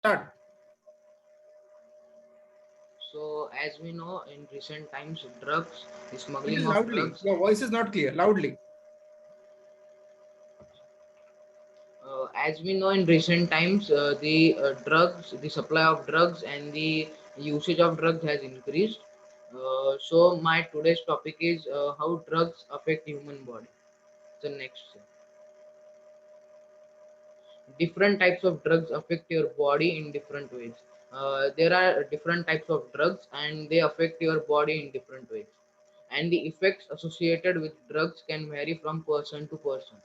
Start. So, as we know, in recent times, drugs, the It smuggling is of loudly. drugs, Your voice is not clear. Loudly. as we know, in recent times, the supply of drugs and the usage of drugs has increased. So, my today's topic is how drugs affect human body. So, next, different types of drugs affect your body in different ways. There are different types of drugs, and they affect your body in different ways. And the effects associated with drugs can vary from person to person.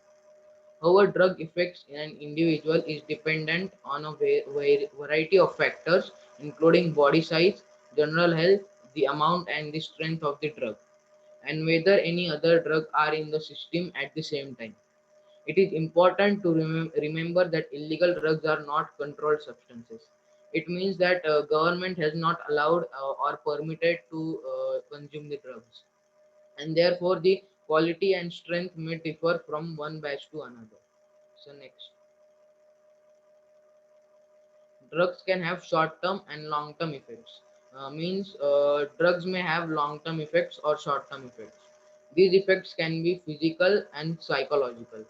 However, drug effects in an individual is dependent on a variety of factors, including body size, general health, the amount and the strength of the drug, and whether any other drug are in the system at the same time. It is important to remember that illegal drugs are not controlled substances. It means that government has not allowed or permitted to consume the drugs, and therefore the quality and strength may differ from one batch to another. So next, drugs can have short-term and long-term effects. Means drugs may have long-term effects or short-term effects. These effects can be physical and psychological.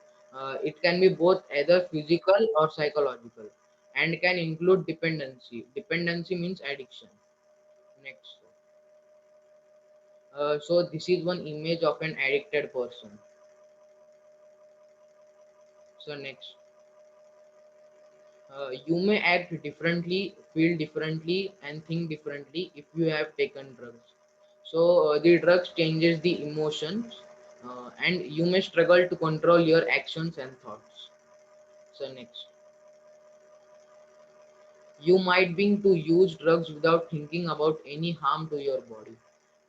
It can be both either physical or psychological, and can include dependency. Dependency means addiction. Next, so this is one image of an addicted person. So next, you may act differently, feel differently, and think differently if you have taken drugs. So the drugs changes the emotions, and you may struggle to control your actions and thoughts. So next, you might begin to use drugs without thinking about any harm to your body.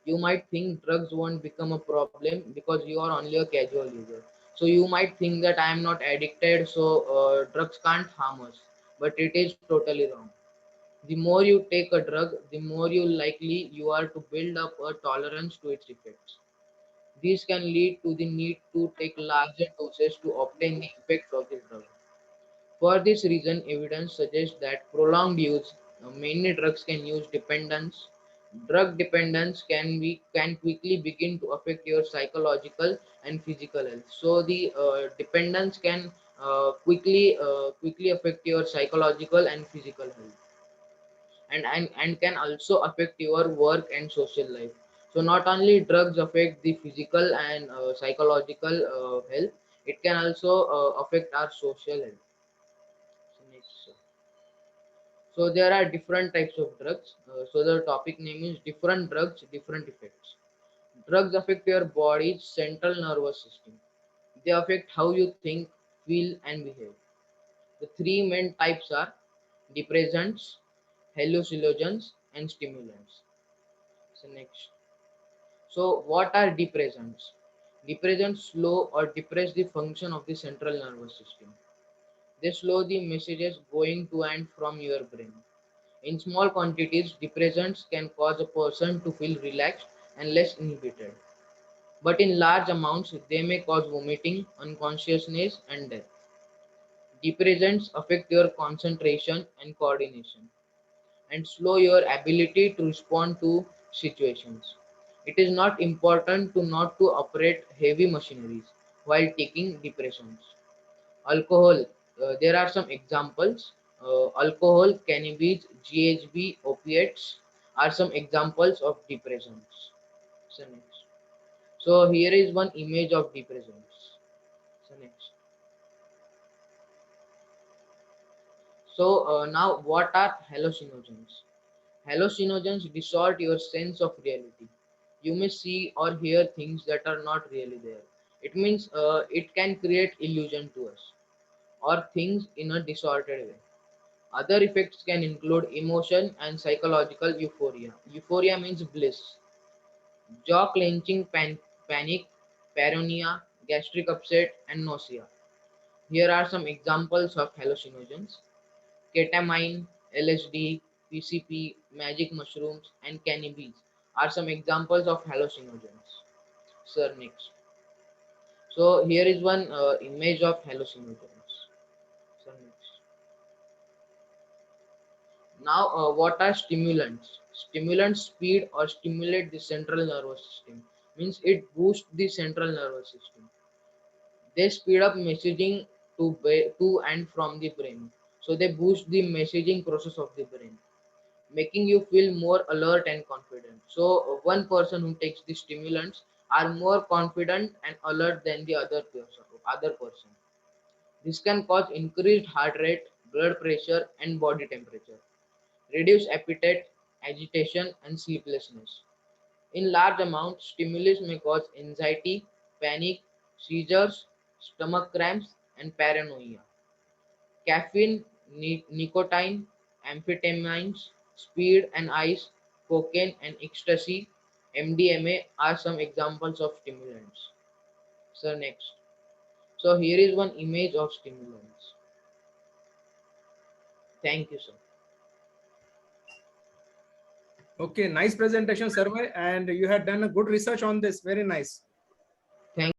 You might think drugs won't become a problem because you are only a casual user. So you might think that I am not addicted, so drugs can't harm us. But it is totally wrong. The more you take a drug, the more you likely you are to build up a tolerance to its effects. This can lead to the need to take larger doses to obtain the effects of the drug. For this reason, evidence suggests that prolonged use, many drugs can use dependence. Drug dependence can quickly begin to affect your psychological and physical health. So the dependence can quickly affect your psychological and physical health, and can also affect your work and social life. So not only drugs affect the physical and psychological health, it can also affect our social health. So next, so there are different types of drugs. So the topic name is different drugs, different effects. Drugs affect your body's central nervous system. They affect how you think, feel, and behave. The three main types are depressants, hallucinogens, and stimulants. So next. So what are depressants? Depressants slow or depress the function of the central nervous system. They slow the messages going to and from your brain. In small quantities, depressants can cause a person to feel relaxed and less inhibited. But in large amounts, they may cause vomiting, unconsciousness, and death. Depressants affect your concentration and coordination, and slow your ability to respond to situations. It is not important to not to operate heavy machineries while taking depressants. Alcohol, there are some examples. Alcohol, cannabis, GHB, opiates are some examples of depressants. So next. So here is one image of depressants. So next. So now what are hallucinogens? Hallucinogens distort your sense of reality. You may see or hear things that are not really there. It means it can create illusion to us or things in a distorted way. Other effects can include emotion and psychological euphoria. Euphoria means bliss, jaw clenching, panic, paranoia, gastric upset, and nausea. Here are some examples of hallucinogens: ketamine, LSD, PCP, magic mushrooms, and cannabis are some examples of hallucinogens. Sir, next. So here is one image of hallucinogens. Sir, next. Now, what are stimulants? Stimulants speed or stimulate the central nervous system. Means it boosts the central nervous system. They speed up messaging to and from the brain. So they boost the messaging process of the brain, making you feel more alert and confident. So one person who takes the stimulants are more confident and alert than the other person. This can cause increased heart rate, blood pressure, and body temperature, reduce appetite, agitation, and sleeplessness. In large amounts, stimulus may cause anxiety, panic, seizures, stomach cramps, and paranoia. Caffeine, nicotine, amphetamines, speed and ice, cocaine and ecstasy, MDMA are some examples of stimulants. So next. So here is one image of stimulants. Thank you, sir. Okay, nice presentation, Sharvay, and you had done a good research on this. Very nice.